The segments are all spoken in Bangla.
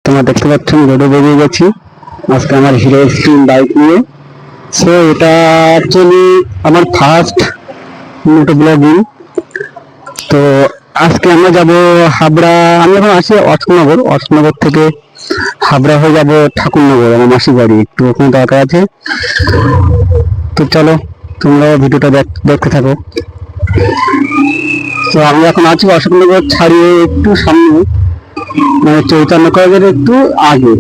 তোমরা দেখতে পাচ্ছেন রোডে বেরিয়ে গেছি আজকে আমার হিরো এক্সট্রিম বাইক নিয়ে। সো এটা অ্যাকচুয়ালি আমার ফার্স্ট মোটো ব্লগিং। তো আজকে আমরা যাব হাবড়া। আমি এখন আছি অশোকনগর থেকে হাবড়া হয়ে যাব ঠাকুরনগর, আমার মাসির বাড়ি, একটু ওখানে দরকার আছে। তো চলো তোমরা ভিডিওটা দেখতে থাকো। তো আমি এখন আছি অশোকনগর ছাড়িয়ে একটু সামনে, মানে চৈতন্য কলেজের একটু আগে।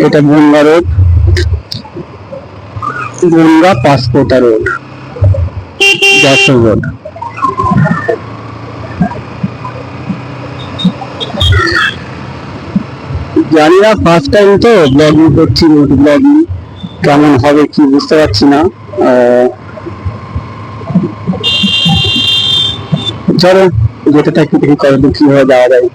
এটা বনগা রোড, বনগা পাসপোর্টা রোড, যশোর রোড। জানি না, ফার্স্ট টাইম তো ব্লগিং করছি, মোটো ব্লগিং কেমন হবে কি বুঝতে পারছি না। চলো যেতে থাকি, দেখি কতদূর কিভাবে যাওয়া যায়।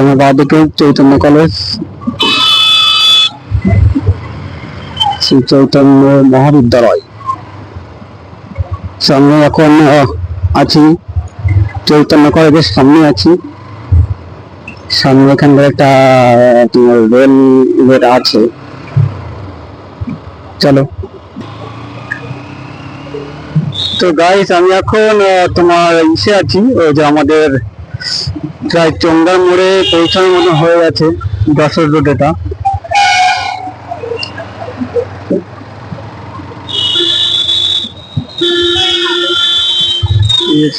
আমার বাদিকে চৈতন্য কলেজ, শ্রী চৈতন্য মহাবিদ্যালয়। আমি এখন আছি চৈতন্য কলেজের সামনে আছি। সামনে এখানকার একটা রেল গেট আছে। চলো। তো গাইস আমি এখন তোমার ইসে আছি, ওই যে আমাদের প্রায় চন্দ্রার মোড়ে পৌঁছানোর মতো হয়ে গেছে, যশোর রোড। এটা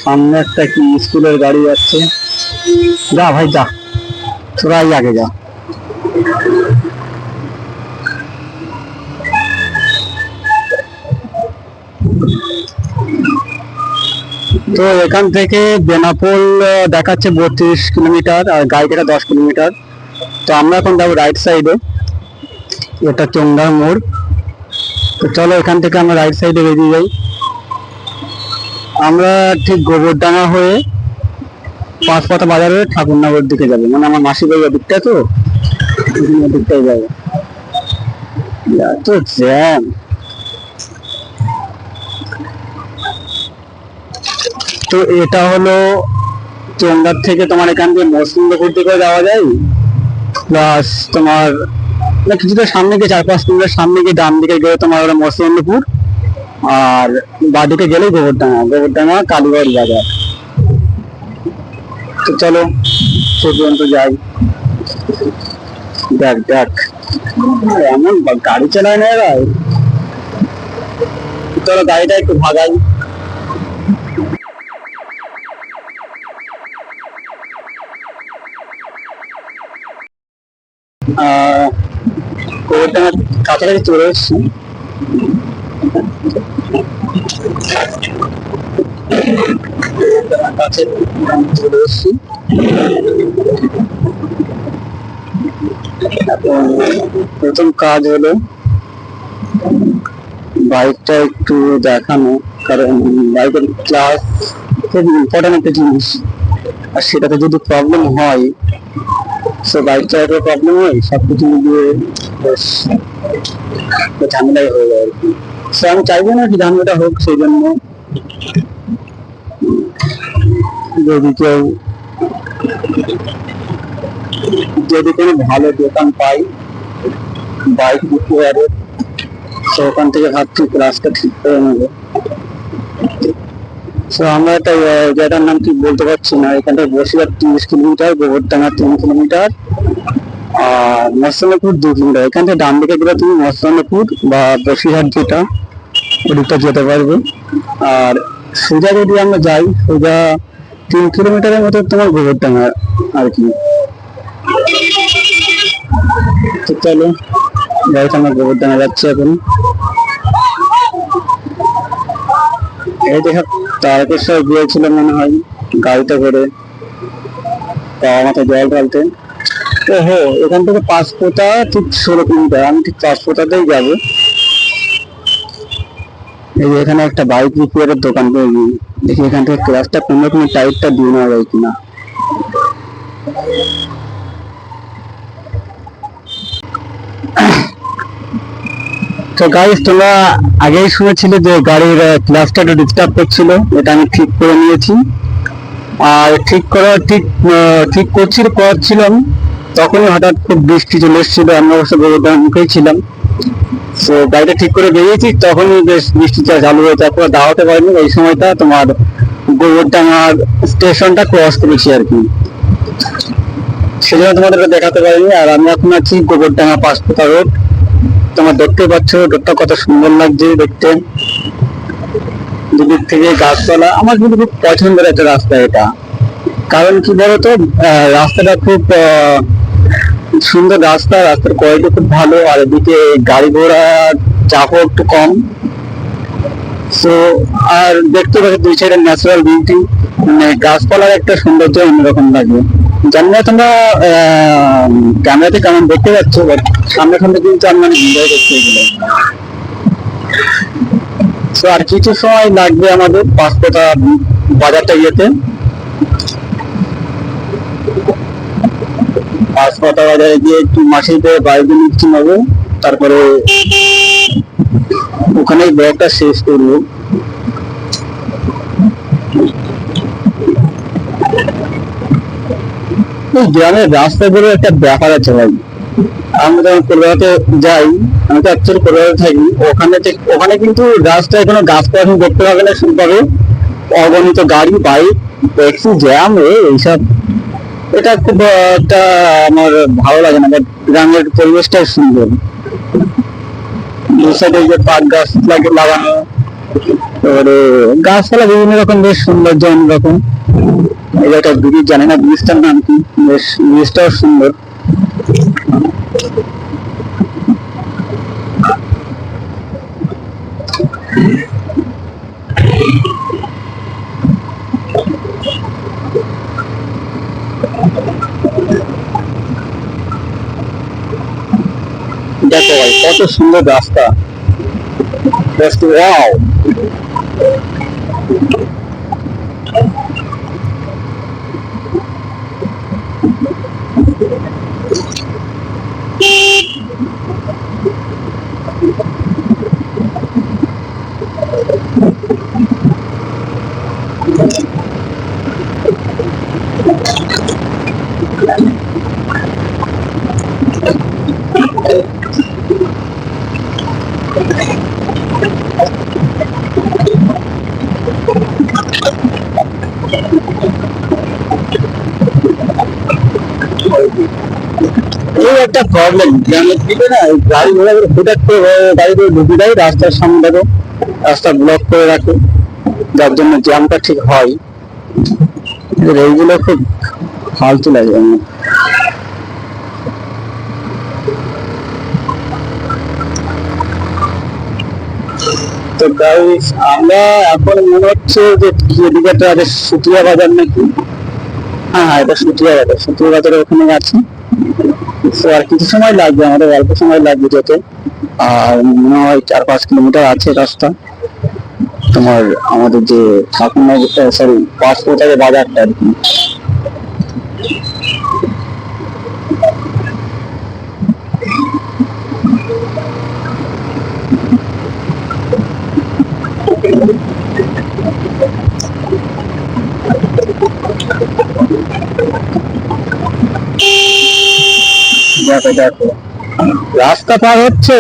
সামনে একটা কি স্কুলের গাড়ি যাচ্ছে। যা ভাই যা, তোরাই আগে যা। তো এখান থেকে বেনাপোল দেখাচ্ছে 32 কিলোমিটার, আর গাড়িটা 10 কিলোমিটার। তো আমরা এখন যাবো রাইট সাইডে, এটা চন্দ্রার মোড়। তো চলো এখান থেকে আমরা রাইট সাইডে বেরিয়ে যাই। আমরা ঠিক গোবরডাঙ্গা হয়ে পাঁচপাতা বাজার হয়ে ঠাকুরনগর দিকে যাবো, মানে আমার মাসির বাড়ি ওদিকটা, তো ওদিকটাই যাবো। এত জ্যাম। তো এটা হলো চন্দ্রার থেকে তোমার এখান থেকে মসলিন্দপুর দিকে যাওয়া যায়, প্লাস তোমার কিছুটা সামনে গিয়ে 4-5 কিলোমিটার সামনে গিয়ে ডান দিকে গেলে তোমার ওটা মসলিন্দপুর, আর বাদিকে গেলেই গোবরডাঙ্গা কালীগড় বাজার। তো চলো সে পর্যন্ত যাই। দেখ দেখ এমন গাড়ি চালায় না এরা। চলো গাড়িটা একটু ভাগাই। গোবরডাঙ্গার কাছাকাছি চলে এসছি। কাছে চলে এসছি। প্রথম কাজ হলো বাইকটা একটু দেখানো, কারণ বাইকের ক্লাস খুব ইম্পর্টেন্ট একটা জিনিস, আর সেটাতে যদি প্রবলেম হয়, সো বাইক চালাতে প্রবলেম হয়, সবকিছু মিলিয়ে বেশ ঝামেলাই হয়ে যায় আর কি। সো আমি চাইবো না কি ঝামেলাটা হোক, সেই জন্য যদি কেউ যদি কোনো ভালো দোকান পাই বাইক রিপেয়ারের, তো ওখান থেকে ভাবছি ক্লাসটা ঠিক করে নেবো। তো আমরা একটা জায়গার নাম ঠিক বলতে পারছি না, এখান থেকে বসিরহাট 30 কিলোমিটার, গোবরডাঙ্গা 3 কিলোমিটার, আর মসলানপুর 2 কিলোমিটার। এখান থেকে ডান দিকে গেলে তুমি মসলানপুর বা বসিরহাট যেটা ওদিকটা যেতে পারবে। আর সোজা যদি আমরা যাই, সোজা 3 কিলোমিটারের মতো তোমার গোবরডাঙ্গা আর কি। তো চলো গাড়িটা আমরা গোবরডাঙ্গা যাচ্ছি এখন। এই দেখা তারকেশ্বর গিয়েছিল মনে হয় গাড়িতে করে। বাবা মাথায় জল ঢালতে। ওহো, এখান থেকে পাঁচপোতা ঠিক 16 কিলোমিটার, আমি ঠিক পাঁচপোতাতেই যাবো। এই যে এখানে একটা বাইক রিপেয়ারের দোকান পেয়েছি, দেখি এখান থেকে ক্লাসটা কোনো রকম টাইপটা দিয়ে নেওয়া যায় কিনা। তো গাইস, তোমরা আগেই শুনেছিলে যে গাড়ির ক্লাসটা একটু ডিস্টার্ব করছিল, এটা আমি ঠিক করে নিয়েছি। আর ঠিক করছিলাম, তখনই হঠাৎ খুব বৃষ্টি চলে এসেছিল, আমরা অবশ্য গোবরডাঙ্গার মুখেই ছিলাম। তো গাড়িটা ঠিক করে বেরিয়েছি, তখনই বেশ বৃষ্টিটা চালু হয়ে, তারপর দাঁড়াতে পারিনি। এই সময়টা তোমার গোবরডাঙ্গার স্টেশনটা ক্রস করেছি আর কি, সেজন্য তোমাদেরকে দেখাতে পারিনি। আর আমি এখন আছি গোবরডাঙ্গা পাঁচপোতা রোড। তোমার দেখতে পাচ্ছ রোডটা কত সুন্দর লাগছে দেখতে, দুদিক থেকে গাছপালা। আমার কিন্তু খুব পছন্দের একটা রাস্তা এটা। কারণ কি বলতো, রাস্তাটা খুব সুন্দর রাস্তা, রাস্তার কোয়ালিটি খুব ভালো, আর এদিকে গাড়ি ঘোড়ার চাপও একটু কম। তো আর দেখতে পাচ্ছি দুই সাইডের ন্যাচারাল বিউটি, মানে গাছপালার একটা সৌন্দর্য অন্যরকম লাগবে। জানি না তোমরা ক্যামেরাতে কেমন দেখতে পাচ্ছ, বাট সামনে সামনে কিন্তু আমি মানে এনজয় করতে এগুলো। তো আর কিছু সময় লাগবে আমাদের পাঁচপোতা বাজারটা যেতে। পাঁচপোতা বাজারে গিয়ে একটু মাসিতে বাইরে মিষ্টি নেবো, তারপরে ওখানেই ব্লগটা শেষ করবো। গ্রামের রাস্তাগুলো একটা ব্যাপার আছে ভাই। আমি যখন কলকাতাতে যাই, আমি তো অ্যাকচুয়ালি কলকাতাতে থাকি, ওখানে কিন্তু রাস্তায় কোনো গাছপালা তুমি দেখতে পাবে না, শুনতে পাবে অগণিত গাড়ি, বাইক, ট্যাক্সি, জ্যাম এইসব। এটা খুব একটা আমার ভালো লাগে না, বাট গ্রামের পরিবেশটাই সুন্দর। দু সাইডে যে পাট গাছ লাগানো, তারপরে গাছপালা বিভিন্ন রকম, বেশ সৌন্দর্য অন্যরকম। এই যে একটা ব্রিজ, জানি না ব্রিজটার নাম কি, বেশ ব্রিজটাও সুন্দর। দেখো ভাই কত সুন্দর রাস্তা, জাস্ট ওয়াও। এই একটা প্রবলেম গ্রামের দিকে না, গাড়ি ঘোড়া হুটাট করে গাড়ি করে ঢুকে দেয় রাস্তার সামনে, দেখো রাস্তা ব্লক করে রাখে, যার জন্য জ্যামটা ঠিক হয়। এইগুলো খুব ফালতু লাগে আমার। তো গাইস, আমরা এখন মনে হচ্ছে যে এদিকে একটা আছে সুটিয়া বাজার নাকি, হ্যাঁ হ্যাঁ, এটা সুটিয়া বাজার, সুটিয়া বাজারের ওখানে আছি। তো আর কিছু সময় লাগবে, আমাদের অল্প সময় লাগবে যেতে। আর মনে হয় 4-5 কিলোমিটার আছে রাস্তা। তোমার আমাদের যে ঠাকুরনগর, সরি পাঁচপোতা যে বাজারটা আর কি। দেখো দেখো, রাস্তা পার হচ্ছে,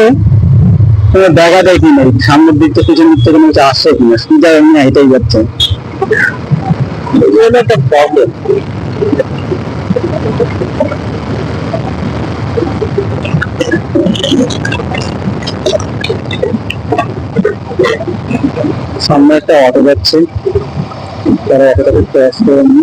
কোনো দেখা দেখি নেই, সামনের দিক থেকে পিছন দিক থেকে কিছু আসছে কিনা, সোজা এমনি হেঁটেই যাচ্ছে। এগুলো একটা প্রবলেম। সামনে একটা অটো যাচ্ছে, তারা অটোটাকে ক্রস করে নি।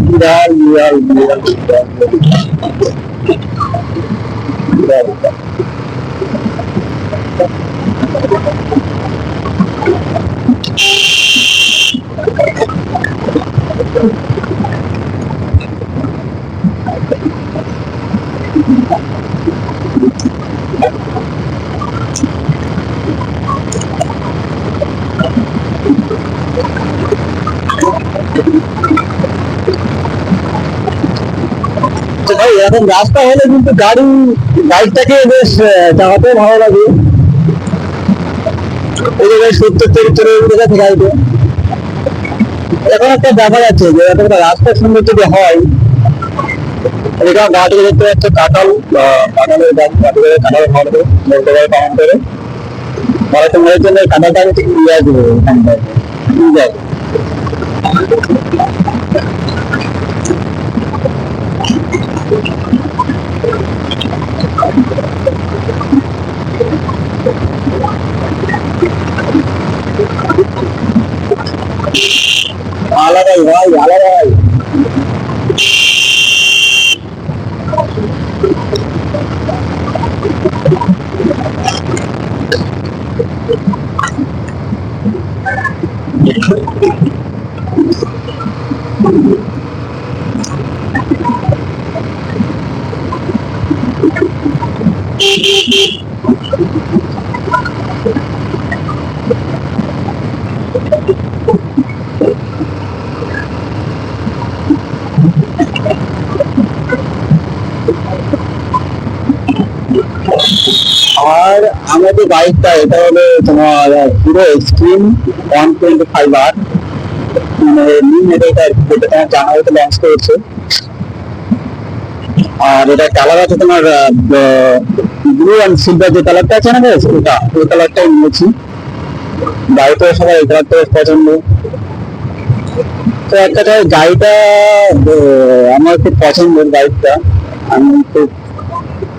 বিড়াল বিড়াল বিড়াল বিড়াল। ভাই এখন রাস্তা হলে কিন্তু বাইকটাকে বেশ চালাতে ভালো লাগে। এই যে বেশ 70-70 উঠে গেছে গাড়িতে। এখন একটা ব্যাপার আছে যে এত একটা রাস্তা সুন্দর যদি হয়, এখানে গা থেকে দেখতে পাচ্ছে কাঁঠাল, কাঁঠালের গাছ, কাঁঠাল ভালো করে বলতে পারে পালন করে হয়তো মনের জন্য কাঁঠালটা আমি ঠিক নিয়ে আসবো এখানটায় নিয়ে যাই। আলাদাই ভাই, আলাদাই। আর আমাদের বাইকটা এটা হলো তোমার হিরো এক্সট্রিম 125R, মানে নিউ মডেলটা যেটা তোমার জানুয়ারিতে লঞ্চ করেছে। আর এটা কালার আছে তোমার ব্লু অ্যান্ড সিলভার, যে কালারটা আছে না বেশ, ওটা ওই কালারটাই নিয়েছি। গাড়িতে সবাই এই কালারটা পছন্দ। তো একটা গাড়িটা আমার খুব পছন্দের বাইকটা, আমি খুব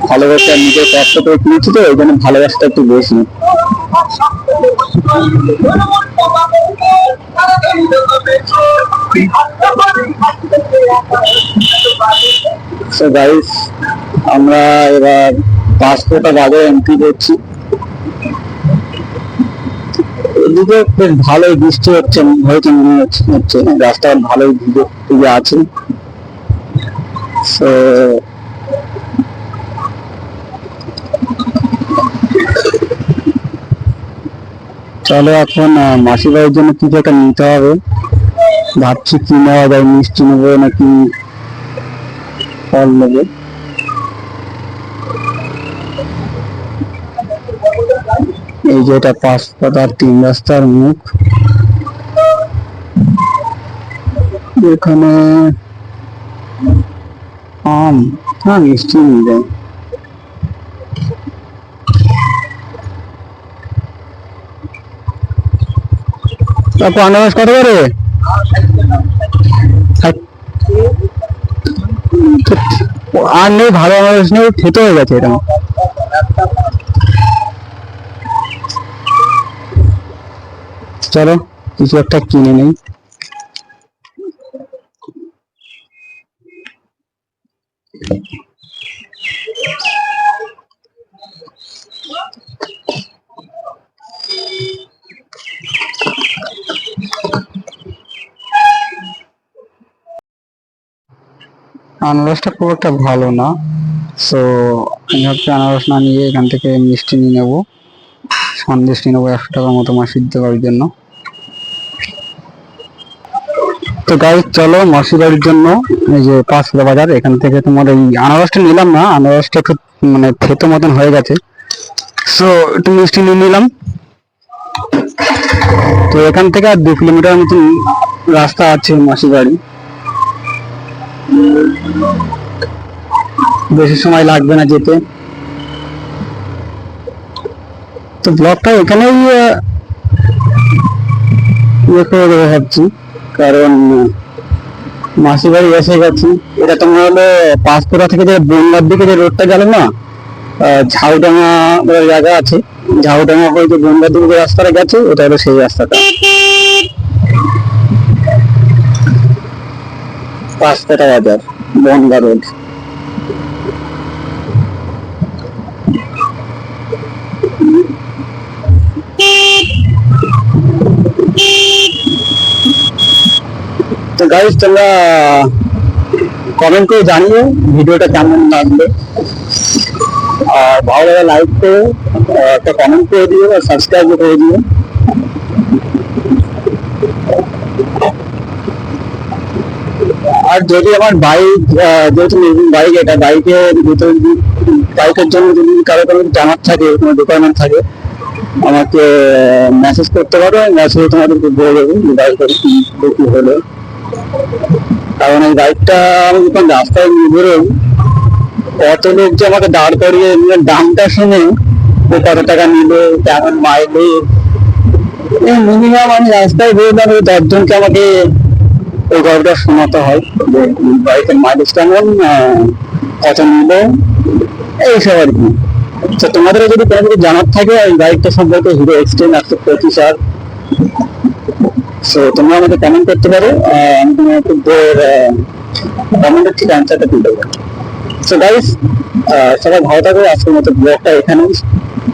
ভালোবাসা নিজের কষ্ট করে কিনেছি, তো ওই জন্য ভালোবাসাটা একটু বেশি। So guys, আমরা এবার পাসপোর্টটা বাজারে এন্ট্রি করছি। এদিকে বেশ ভালোই বৃষ্টি হচ্ছে মনে হচ্ছে রাস্তা ভালোই ভিজে আছে। So চলো এখন মাসির বাড়ির জন্য কিছু একটা নিতে হবে, ভাবছি কি নেওয়া যায়, মিষ্টি নেবো নাকি ফল নেবো। এই যে এটা 5 পাতার 3 রাস্তার মুখ, এখানে আম, হ্যাঁ মিষ্টি নিয়ে যায়। আনারস কত করে? আর নেই, ভালো আনারস নেই, খেতে হয়ে গেছে এটা। চলো কিছু একটা কিনে নেই। আনারসটা খুব একটা ভালো না, সো আমি ভাবছি আনারস না নিয়ে এখান থেকে মিষ্টি নিয়ে নেবো, সন্দেশ নিয়ে নেবো 100 টাকার মতো মাসির দেওয়ার জন্য। তো গাইস চলো মাসির বাড়ির জন্য এই যে 5 বাজার, এখান থেকে তোমার এই আনারসটা নিলাম না, আনারসটা একটু মানে থেতো মতন হয়ে গেছে, সো একটু মিষ্টি নিয়ে নিলাম। তো এখান থেকে আর 2 কিলোমিটার মতন রাস্তা আছে মাসির বাড়ি, বেশি সময় লাগবে না যেতে। তো ব্লগটা এখানেই ইয়ে করে দেবো ভাবছি, কারণ মাসির বাড়ি এসে গেছি। এটা তোমার হলো পাঁচপুরা থেকে যে বনগার দিকে যে রোডটা গেল না, ঝাউডাঙ্গা বলে জায়গা আছে, ঝাউডাঙ্গা হয়ে যে বনগার দিকে যে রাস্তাটা গেছে ওটা হলো সেই রাস্তাটা, পাঁচপেটা বাজার বনগা রোড। তো গাইস তোমরা কমেন্ট করে জানিও ভিডিওটা কেমন লাগলো, আর ভালো লাগলে লাইক করো, একটা কমেন্ট করে দিও আর সাবস্ক্রাইব করে দিও। আর যদি আমার বাইক, যেহেতু বাইক, এটা বাইকের জন্য যদি কারো কারো জানার থাকে, কোনো রিকোয়ারমেন্ট থাকে, আমাকে মেসেজ করতে পারো, মেসেজে তোমাদেরকে বলে দেবো বাইকের কি হলো। কারণ এই বাইকটা আমি যখন রাস্তায় নিয়ে বেরোই, কত লোক যে আমাকে দাঁড় করিয়ে নিয়ে দামটা শুনে যে কত টাকা নিলে, কেমন মাইলেজ, মিনিমাম আমি রাস্তায় বেরোলাম 10জনকে আমাকে এই গল্পটা শোনাতে হয় যে বাইকের মাইলেজ কেমন, কত নিল, এইসব আর কি। তো তোমাদেরও যদি কোনো কিছু জানার থাকে এই বাইকটা সম্পর্কে, হিরো এক্সট্রিম 125R, সো তোমরা আমাকে কমেন্ট করতে পারো, আমি তোমাদের কমেন্টের ঠিক অ্যান্সারটা দিয়ে দেবো। সো গাইস, সবাই ভালো থাকবে। আজকের মতো ব্লগটা এখানেই,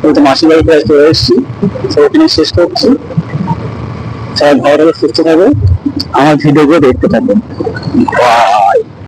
আমি তো মাসির বাড়িতে চলে এসেছি, তো এখানে শেষ করছি। সবাই ভালো থাকবে, সুস্থ থাকবে, আমার ভিডিওগুলো দেখতে থাকবে।